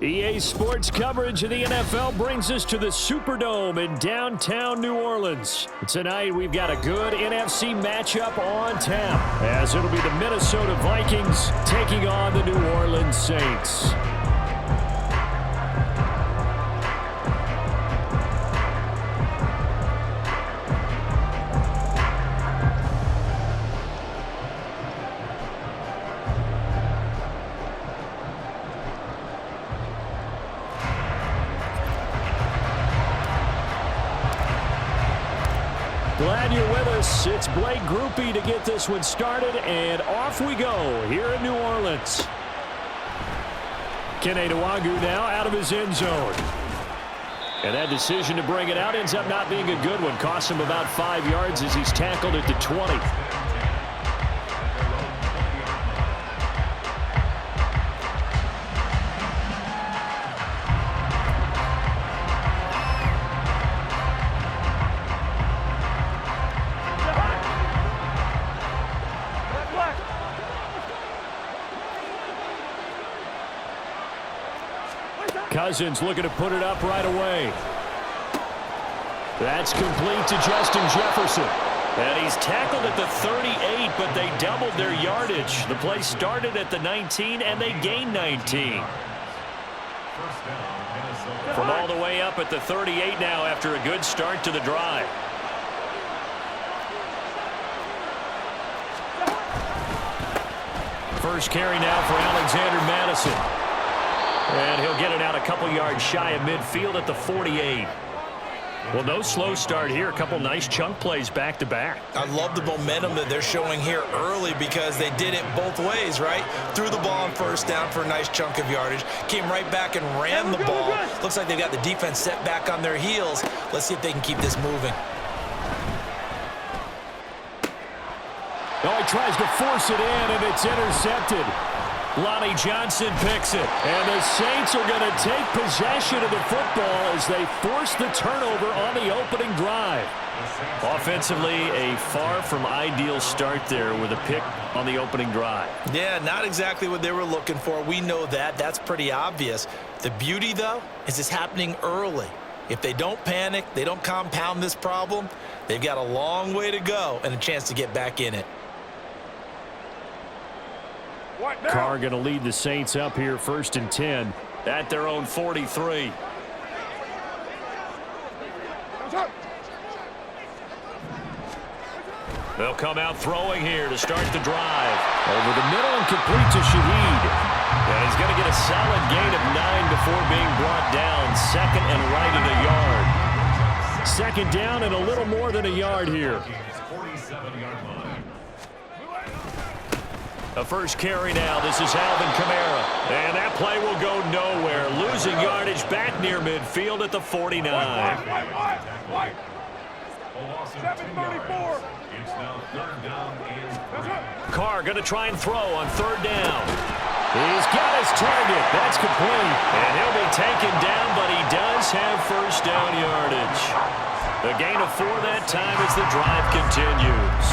EA Sports coverage of the NFL brings us to the Superdome in downtown New Orleans. Tonight, we've got a good NFC matchup on tap, as it'll be the Minnesota Vikings taking on the New Orleans Saints. Glad you're with us. It's Blake Groupie to get this one started, and off we go here in New Orleans. Kene Nwangwu now out of his end zone. And that decision to bring it out ends up not being a good one. Costs him about 5 yards as he's tackled at the 20. Cousins looking to put it up right away. That's complete to Justin Jefferson. And he's tackled at the 38, but they doubled their yardage. The play started at the 19, and they gained 19. From all the way up at the 38 now after a good start to the drive. First carry now for Alexander Madison. And he'll get it out a couple yards shy of midfield at the 48. Well, no slow start here. A couple nice chunk plays back-to-back. I love the momentum that they're showing here early because they did it both ways, right? Threw the ball on first down for a nice chunk of yardage. Came right back and ran the ball. Looks like they've got the defense set back on their heels. Let's see if they can keep this moving. Oh, he tries to force it in, and it's intercepted. Lonnie Johnson picks it, and the Saints are going to take possession of the football as they force the turnover on the opening drive. Offensively, a far from ideal start there with a pick on the opening drive. Yeah, not exactly what they were looking for. We know that. That's pretty obvious. The beauty, though, is it's happening early. If they don't panic, they don't compound this problem, they've got a long way to go and a chance to get back in it. Carr going to lead the Saints up here 1st and 10 at their own 43. They'll come out throwing here to start the drive. Over the middle and complete to Shaheed. And he's going to get a solid gain of 9 before being brought down. Second and right at a yard. Second down and a little more than a yard here. The first carry now. This is Alvin Kamara. And that play will go nowhere. Losing yardage back near midfield at the 49. 7:34. Carr going to try and throw on 3rd down. He's got his target. That's complete. And he'll be taken down, but he does have 1st down yardage. A gain of 4 that time as the drive continues.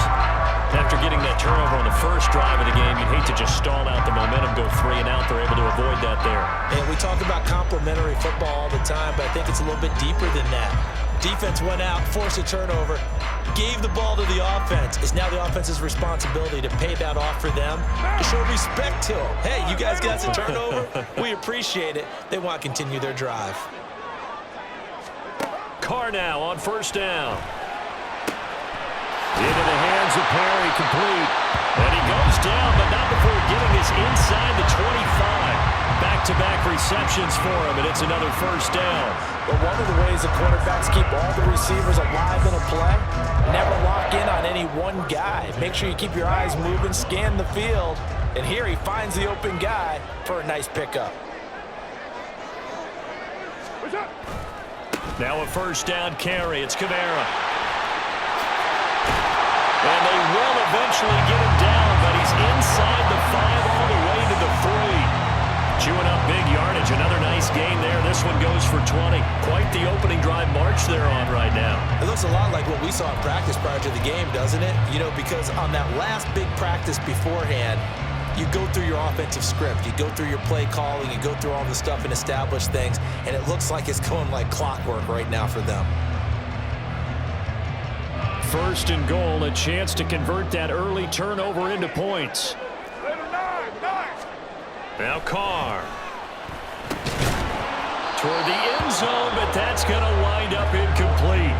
After getting that turnover on the first drive of the game, you'd hate to just stall out the momentum, go 3 and out. They're able to avoid that there. And we talk about complementary football all the time, but I think it's a little bit deeper than that. Defense went out, forced a turnover, gave the ball to the offense. It's now the offense's responsibility to pay that off for them, to show respect to them. Hey, you guys got some turnover. We appreciate it. They want to continue their drive. Carr now on 1st down. Into the hands of Perry, complete. And he goes down, but not before getting this inside the 25. Back-to-back receptions for him, and it's another 1st down. But one of the ways the quarterbacks keep all the receivers alive in a play, never lock in on any one guy. Make sure you keep your eyes moving, scan the field, and here he finds the open guy for a nice pickup. Now a 1st down carry. It's Kamara. And they will eventually get him down, but he's inside the 5 all the way to the 3. Chewing up big yardage. Another nice gain there. This one goes for 20. Quite the opening drive march they're on right now. It looks a lot like what we saw in practice prior to the game, doesn't it? You know, because on that last big practice beforehand, you go through your offensive script, you go through your play calling, you go through all the stuff and establish things, and it looks like it's going like clockwork right now for them. First and goal, a chance to convert that early turnover into points. Now Carr. Toward the end zone, but that's going to wind up incomplete.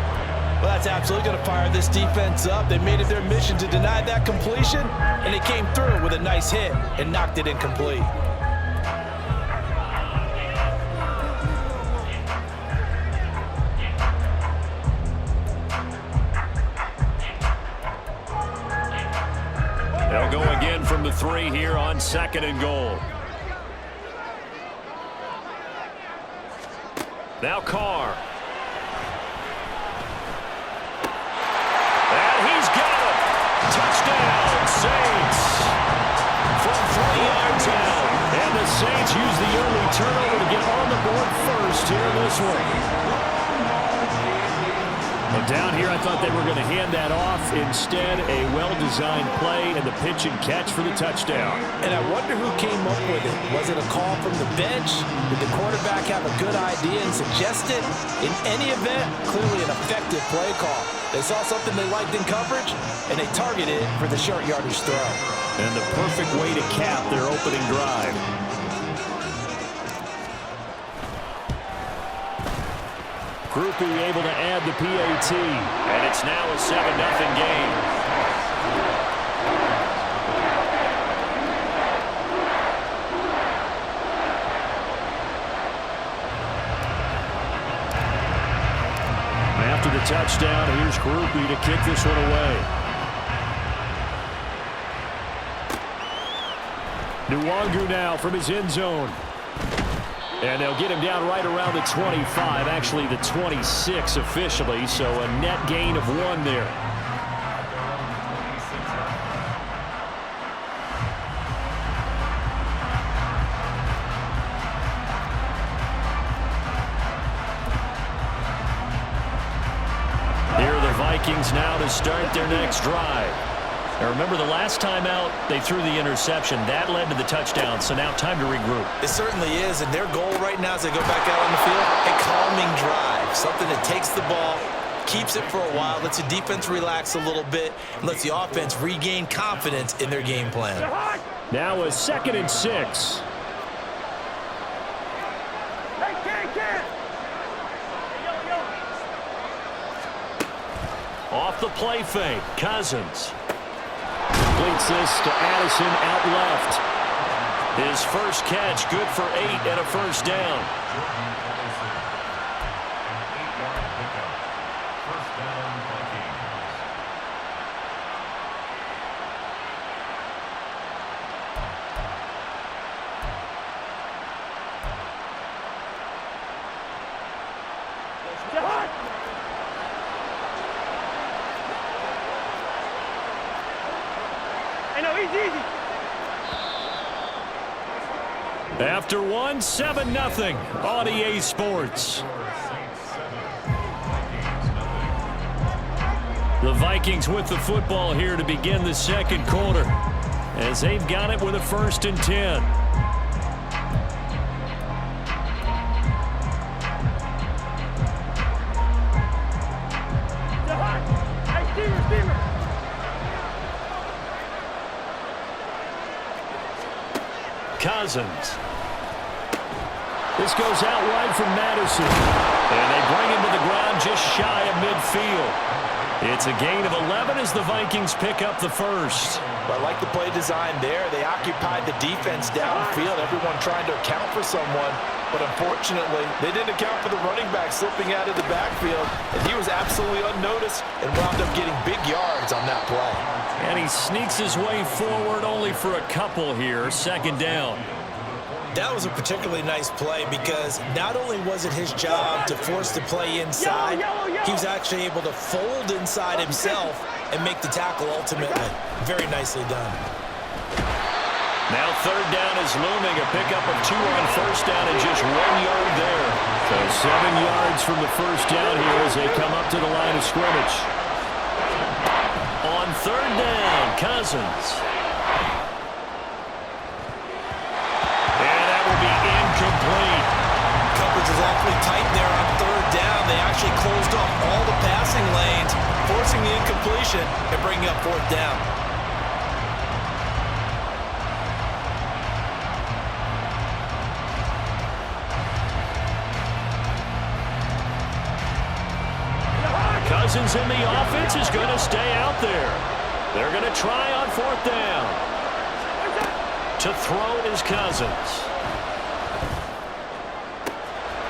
Well, that's absolutely going to fire this defense up. They made it their mission to deny that completion, and they came through with a nice hit and knocked it incomplete. They'll go again from the 3 here on second and goal. Now Carr. And he's got it. Touchdown, Saints. From 3 yards out. And the Saints use the early turnover to get on the board first here in this one. Well, down here, I thought they were going to hand that off. Instead, a well-designed play and the pitch and catch for the touchdown. And I wonder who came up with it. Was it a call from the bench? Did the quarterback have a good idea and suggest it? In any event, clearly an effective play call. They saw something they liked in coverage, and they targeted it for the short yardage throw. And the perfect way to cap their opening drive. Groupie able to add the PAT, and it's now a 7-0 game. After the touchdown, here's Groupie to kick this one away. Nwangu now from his end zone. And they'll get him down right around the 25, actually the 26 officially, so a net gain of 1 there. Here are the Vikings now to start their next drive. Now remember, the last time out, they threw the interception. That led to the touchdown, so now time to regroup. It certainly is, and their goal right now as they go back out on the field, a calming drive, something that takes the ball, keeps it for a while, lets the defense relax a little bit, and lets the offense regain confidence in their game plan. Now a 2nd and 6. Off the play fake, Cousins. Completes this to Addison out left. His first catch, good for 8 and a first down. After 1, 7-0 on EA Sports. The Vikings with the football here to begin the second quarter, as they've got it with a 1st and 10. Cousins. This goes out wide from Madison. And they bring him to the ground just shy of midfield. It's a gain of 11 as the Vikings pick up the first. Well, I like the play design there. They occupied the defense downfield, everyone trying to account for someone. But unfortunately, they didn't account for the running back slipping out of the backfield. And he was absolutely unnoticed and wound up getting big yards on that play. And he sneaks his way forward only for a couple here. 2nd down. That was a particularly nice play because not only was it his job to force the play inside, he was actually able to fold inside himself and make the tackle ultimately. Very nicely done. Now 3rd down is looming. A pickup of 2 on 1st down and just 1 yard there. So 7 yards from the first down here as they come up to the line of scrimmage. On 3rd down, Cousins. awfully tight there on third down. They actually closed off all the passing lanes, forcing the incompletion and bringing up fourth down. Cousins in the offense is going to stay out there. They're going to try on fourth down. To throw is Cousins.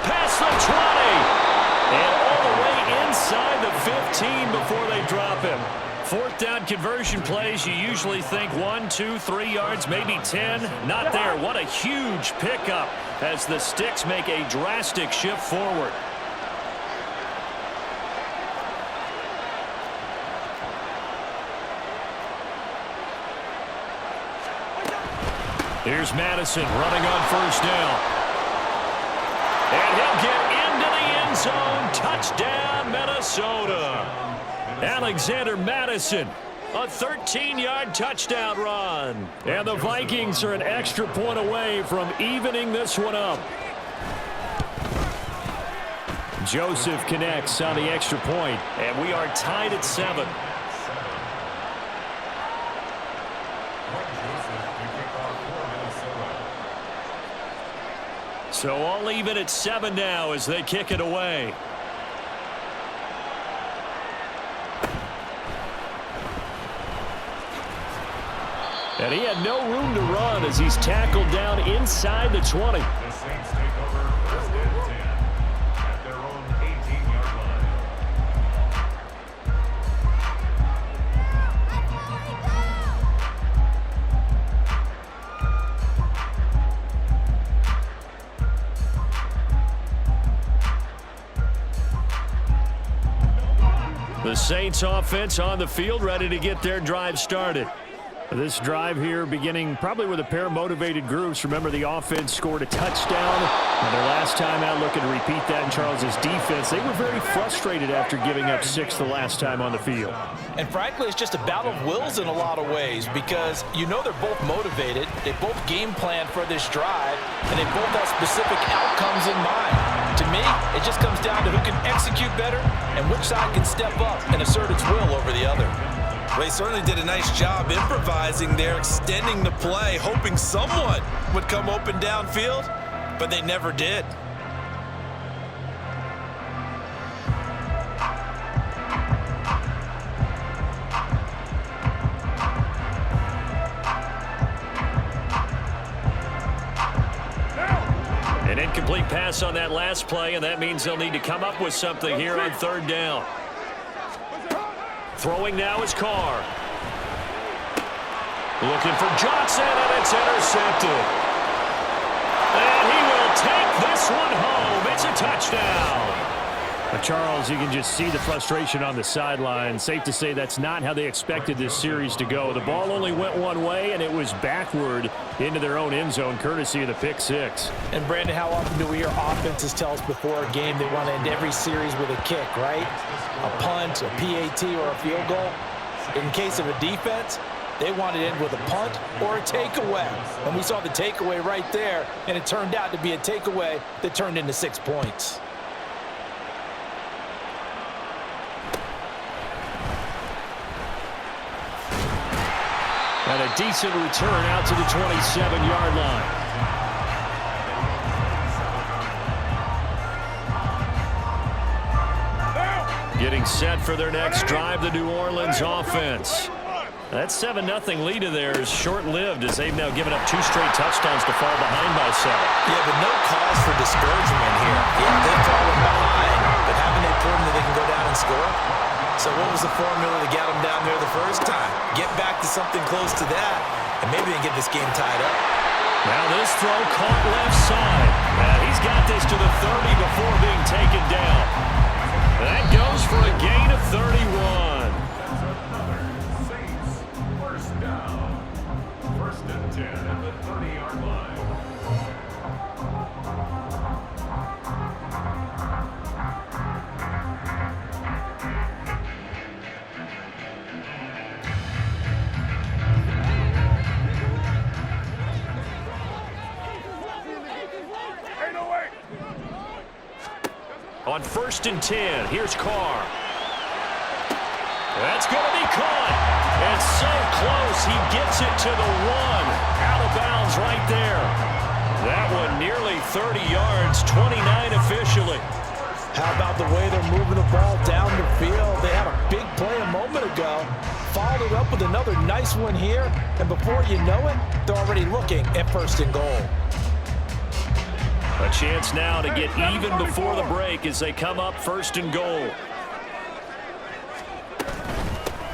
Past the 20. And all the way inside the 15 before they drop him. Fourth down conversion plays, you usually think 1, 2, 3 yards, maybe 10. Not there. What a huge pickup as the Sticks make a drastic shift forward. Here's Madison running on first down. And he'll get into the end zone. Touchdown, Minnesota. Alexander Madison, a 13-yard touchdown run. And the Vikings are an extra point away from evening this one up. Joseph connects on the extra point, and we are tied at 7. So all even at 7 now as they kick it away. And he had no room to run as he's tackled down inside the 20. The Saints take over first and 10 at their own 18-yard line. The Saints offense on the field, ready to get their drive started. This drive here beginning probably with a pair of motivated groups. Remember, the offense scored a touchdown. And their last time out looking to repeat that in Charles's defense. They were very frustrated after giving up 6 the last time on the field. And frankly, it's just a battle of wills in a lot of ways because you know they're both motivated. They both game plan for this drive, and they both have specific outcomes in mind. To me, it just comes down to who can execute better and which side can step up and assert its will over the other. Well, he certainly did a nice job improvising there, extending the play, hoping someone would come open downfield, but they never did. An incomplete pass on that last play, and that means they'll need to come up with something here on third down. Throwing now is Carr. Looking for Johnson, and it's intercepted. And he will take this one home. It's a touchdown. Charles, you can just see the frustration on the sideline. Safe to say that's not how they expected this series to go. The ball only went one way, and it was backward into their own end zone, courtesy of the pick six. And, Brandon, how often do we hear offenses tell us before a game they want to end every series with a kick, right? A punt, a PAT, or a field goal. In case of a defense, they want to end with a punt or a takeaway. And we saw the takeaway right there, and it turned out to be a takeaway that turned into 6 points. And a decent return out to the 27-yard line. Getting set for their next drive, the New Orleans offense. That 7-0 lead of theirs short-lived as they've now given up 2 straight touchdowns to fall behind by 7. Yeah, but no cause for discouragement here. Yeah, they've fallen behind, but haven't they proven that they can go down and score? So what was the formula to get them down there the first time? Get back to something close to that, and maybe they get this game tied up. Now this throw caught left side. He's got this to the 30 before being taken down. That goes for a gain of 31. Saints first down. First and 10 at the 30-yard line. On 1st and 10, here's Carr. That's going to be caught. And so close, he gets it to the 1. Out of bounds right there. That one nearly 30 yards, 29 officially. How about the way they're moving the ball down the field? They had a big play a moment ago. Followed it up with another nice one here. And before you know it, they're already looking at 1st and goal. A chance now to get even before the break as they come up 1st and goal.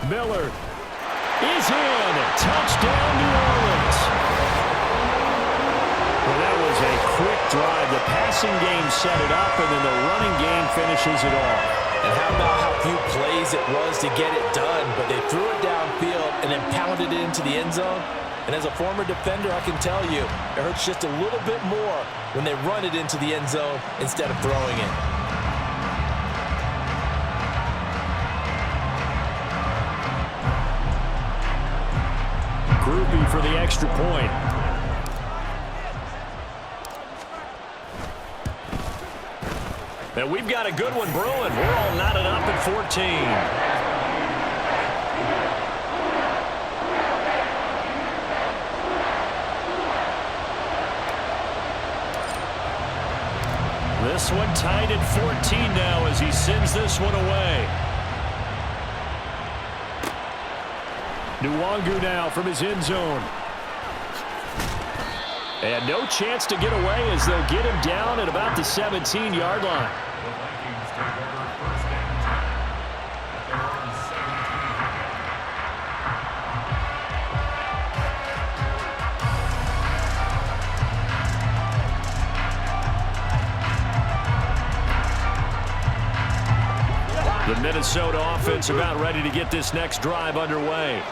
Miller is in. Touchdown, New Orleans. Well, that was a quick drive. The passing game set it up, and then the running game finishes it off. And how about how few plays it was to get it done, but they threw it downfield and then pounded it into the end zone. And as a former defender, I can tell you, it hurts just a little bit more when they run it into the end zone instead of throwing it. Groupie for the extra point. And we've got a good one brewing. We're all knotted up at 14. This one tied at 14 now as he sends this one away. Nwangu now from his end zone. And no chance to get away as they'll get him down at about the 17-yard line. The Vikings take over 1st and 10 at their own 17. The Minnesota offense about ready to get this next drive underway.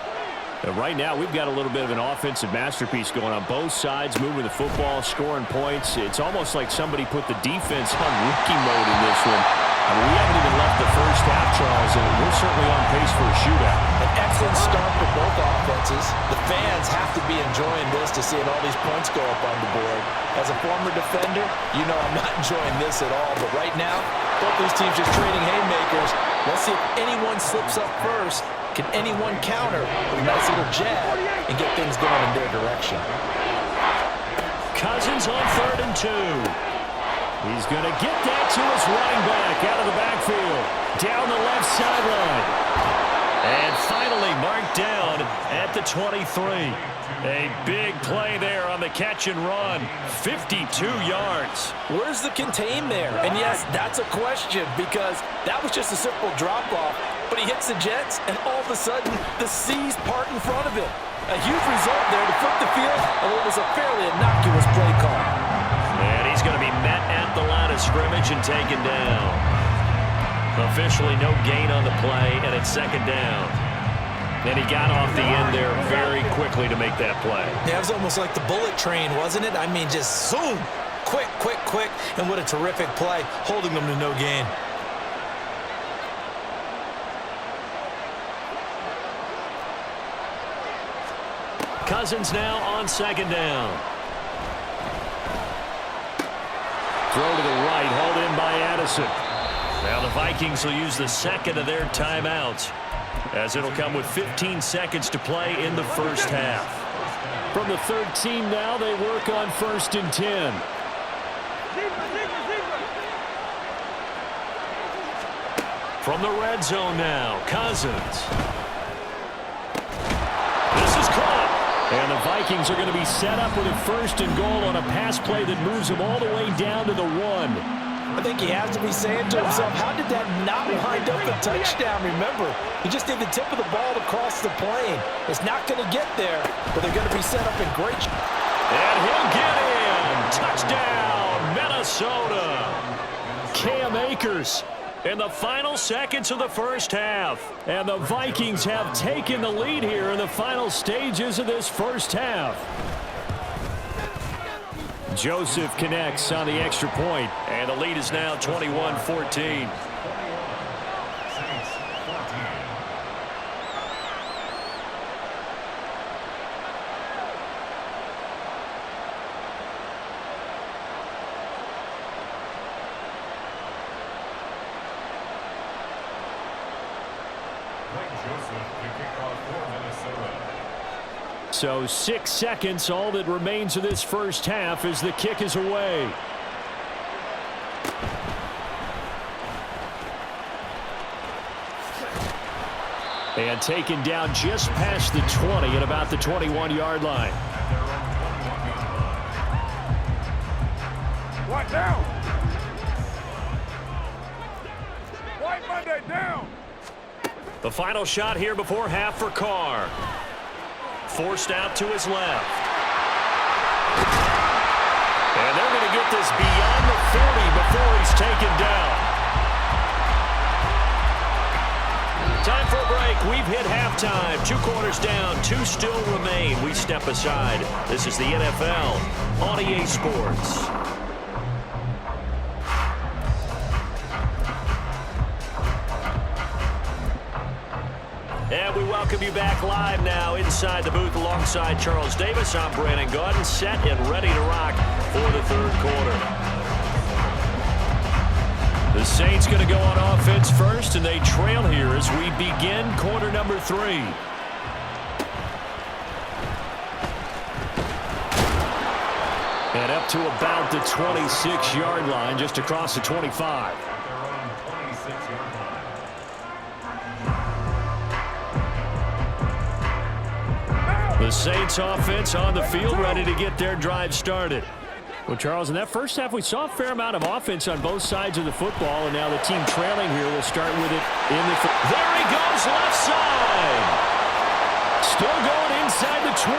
And right now, we've got a little bit of an offensive masterpiece going on both sides, moving the football, scoring points. It's almost like somebody put the defense on rookie mode in this one. I mean, we haven't even left the first half, Charles, and we're certainly on pace for a shootout. An excellent start for both offenses. The fans have to be enjoying this to seeing all these points go up on the board. As a former defender, you know I'm not enjoying this at all. But right now, both these teams just trading haymakers. Let's see if anyone slips up first. Can anyone counter with a nice little jab and get things going in their direction? Cousins on 3rd and 2. He's going to get that to his running back out of the backfield. Down the left sideline. And finally marked down at the 23. A big play there on the catch and run. 52 yards. Where's the contain there? And yes, that's a question because that was just a simple drop-off. But he hits the Jets, and all of a sudden, the seas part in front of him. A huge result there to flip the field, and it was a fairly innocuous play call. And he's going to be met at the line of scrimmage and taken down. Officially no gain on the play, and it's 2nd down. And he got off the end there very quickly to make that play. Yeah, it was almost like the bullet train, wasn't it? I mean, just zoom. Quick, quick, quick. And what a terrific play, holding them to no gain. Cousins now on 2nd down. Throw to the right, hauled in by Addison. Now the Vikings will use the 2nd of their timeouts, as it'll come with 15 seconds to play in the first half. From the 13 now, they work on 1st and 10. From the red zone now, Cousins. This is caught. And the Vikings are going to be set up with a 1st and goal on a pass play that moves them all the way down to the 1. I think he has to be saying to himself, how did that not wind up a touchdown? Remember, he just did the tip of the ball to cross the plane. It's not going to get there, but they're going to be set up in great shape. And he'll get in. Touchdown, Minnesota. Cam Akers in the final seconds of the first half. And the Vikings have taken the lead here in the final stages of this first half. Joseph connects on the extra point, and the lead is now 21-14. So 6 seconds, all that remains of this first half as the kick is away. And taken down just past the 20 at about the 21-yard line. What down? White Monday down. The final shot here before half for Carr. Forced out to his left. And they're going to get this beyond the 40 before he's taken down. Time for a break. We've hit halftime. 2 quarters down. 2 still remain. We step aside. This is the NFL on EA Sports. And we welcome you back live now inside the booth alongside Charles Davis. I'm Brandon Gaudin, set and ready to rock for the third quarter. The Saints going to go on offense first, and they trail here as we begin quarter number 3. And up to about the 26-yard line, just across the 25. The Saints offense on the field, ready to get their drive started. Well, Charles, in that first half, we saw a fair amount of offense on both sides of the football, and now the team trailing here will start with it in the... There he goes, left side. Still going inside the 20.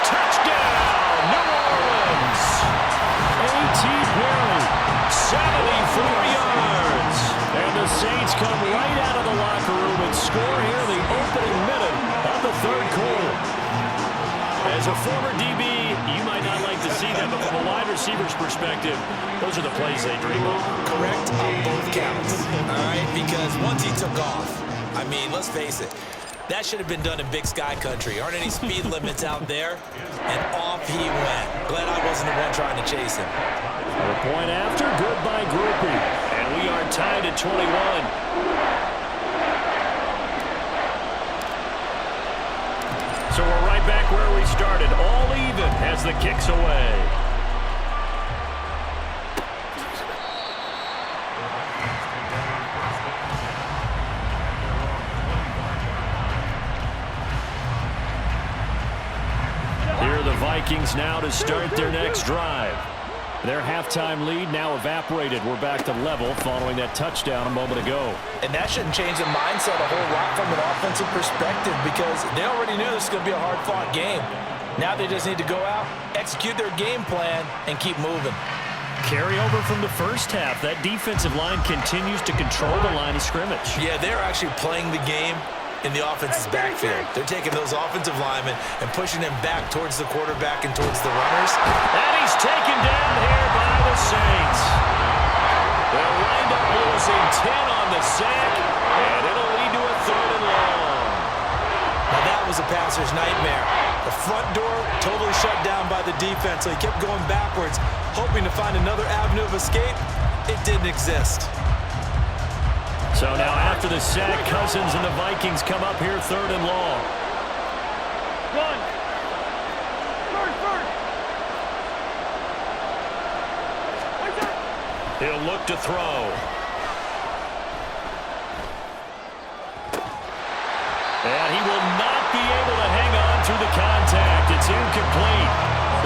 Touchdown, New Orleans. A.T. Perry, 74 yards. And the Saints come right out of the locker room and score here in the opening minute of the third quarter. As a former DB, you might not like to see that, but from a wide receiver's perspective, those are the plays they dream of. Correct on both counts, all right? Because once he took off, I mean, let's face it, that should have been done in Big Sky Country. Aren't any speed limits out there? And off he went. Glad I wasn't the one trying to chase him. The point after, goodbye groupie. And we are tied at 21. So we're right back where we started, all even as the kick's away. Here are the Vikings now to start their next drive. Their halftime lead now evaporated. We're back to level following that touchdown a moment ago. And that shouldn't change the mindset a whole lot from an offensive perspective because they already knew this was going to be a hard-fought game. Now they just need to go out, execute their game plan, and keep moving. Carry over from the first half. That defensive line continues to control the line of scrimmage. Yeah, they're actually playing the game in the offense's backfield. They're taking those offensive linemen and pushing them back towards the quarterback and towards the runners. And he's taken down here by the Saints. They'll wind up losing 10 on the sack, and it'll lead to a 3rd and long. Now that was a passer's nightmare. The front door totally shut down by the defense, so he kept going backwards, hoping to find another avenue of escape. It didn't exist. So now after the sack, Cousins and the Vikings come up here 3rd and long. Run. He'll look to throw. And he will not be able to hang on through the contact. It's incomplete.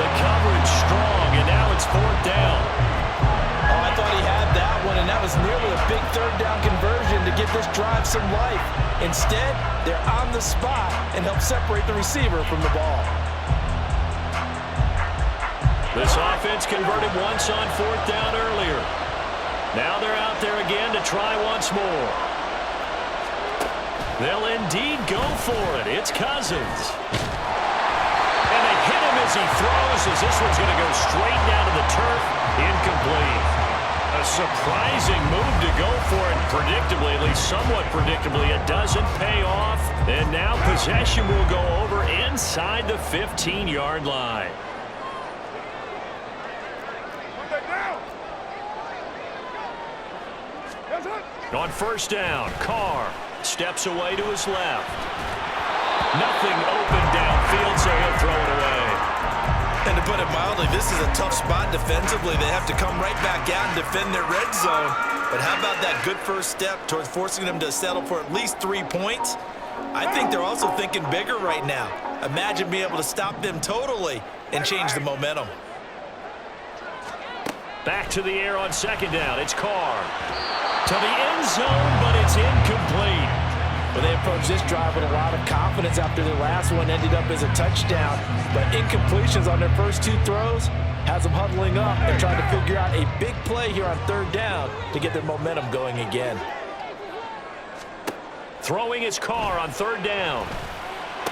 The coverage strong, and now it's 4th down. Oh, I thought he had that one, and that was nearly a big 3rd down conversion to give this drive some life. Instead, they're on the spot and help separate the receiver from the ball. This offense converted once on 4th down earlier. Now they're out there again to try once more. They'll indeed go for it. It's Cousins. And they hit him as he throws, as this one's going to go straight down to the turf. Incomplete. A surprising move to go for it. Predictably, at least somewhat predictably, it doesn't pay off. And now possession will go over inside the 15-yard line. On 1st down, Carr Steps away to his left. Nothing open downfield, so he'll throw it away. And to put it mildly, this is a tough spot defensively. They have to come right back out and defend their red zone. But how about that good first step towards forcing them to settle for at least 3 points? I think they're also thinking bigger right now. Imagine being able to stop them totally and change the momentum. Back to the air on second down. It's Carr. To the end zone, but it's incomplete. Well, they approached this drive with a lot of confidence after their last one ended up as a touchdown. But incompletions on their first 2 throws has them huddling up and trying to figure out a big play here on third down to get their momentum going again. Throwing his Carr on third down.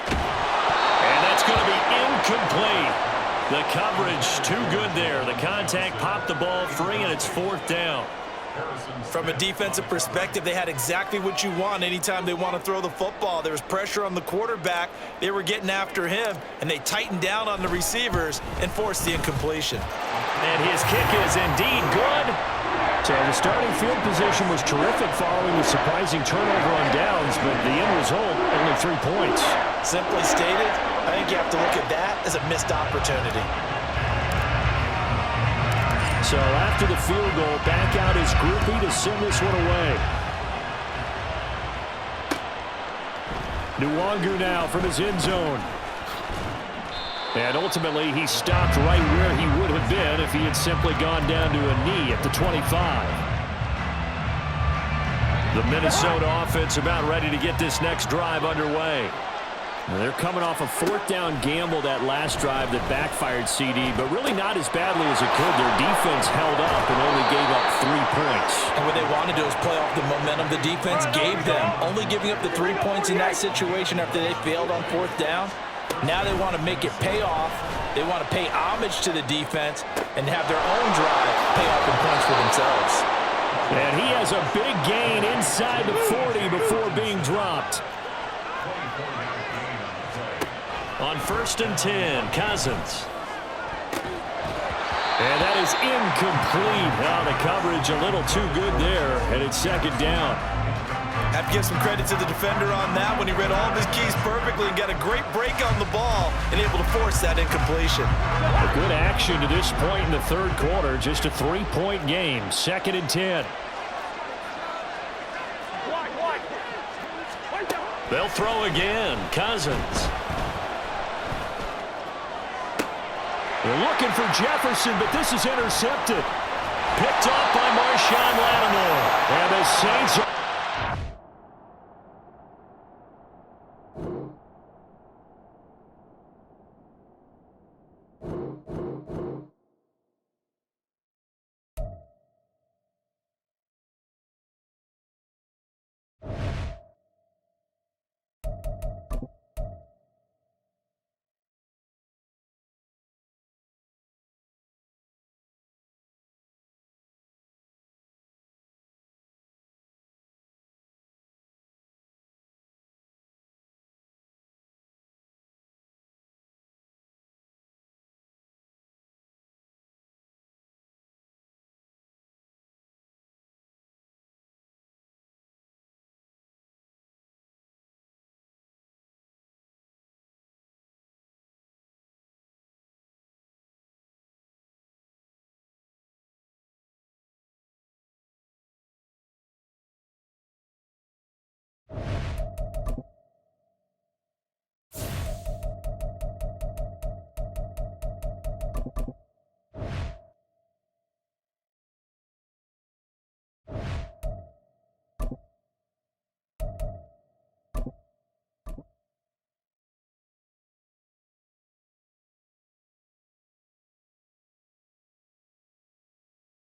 And that's going to be incomplete. The coverage too good there. The contact popped the ball free, and it's fourth down. From a defensive perspective, they had exactly what you want anytime they want to throw the football. There was pressure on the quarterback. They were getting after him, and they tightened down on the receivers and forced the incompletion. And his kick is indeed good. So the starting field position was terrific following the surprising turnover on downs, but the end result, only 3 points. Simply stated, I think you have to look at that as a missed opportunity. So after the field goal, back out his groupie to send this one away. Nwangu now from his end zone. And ultimately, he stopped right where he would have been if he had simply gone down to a knee at the 25. The Minnesota offense about ready to get this next drive underway. They're coming off a fourth down gamble that last drive that backfired, CD, but really not as badly as it could. Their defense held up and only gave up 3 points. And what they want to do is play off the momentum the defense gave them. Only giving up the 3 points in that situation after they failed on fourth down. Now they want to make it pay off. They want to pay homage to the defense and have their own drive pay off in points for themselves. And he has a big gain inside the 40 before being dropped. On 1st and 10, Cousins. And that is incomplete. Now the coverage a little too good there, and it's second down. Have to give some credit to the defender on that when he read all of his keys perfectly and got a great break on the ball and able to force that incompletion. A good action to this point in the third quarter. Just a 3-point game. 2nd and 10. They'll throw again. Cousins. They're looking for Jefferson, but this is intercepted. Picked off by Marshawn Lattimore. And the Saints are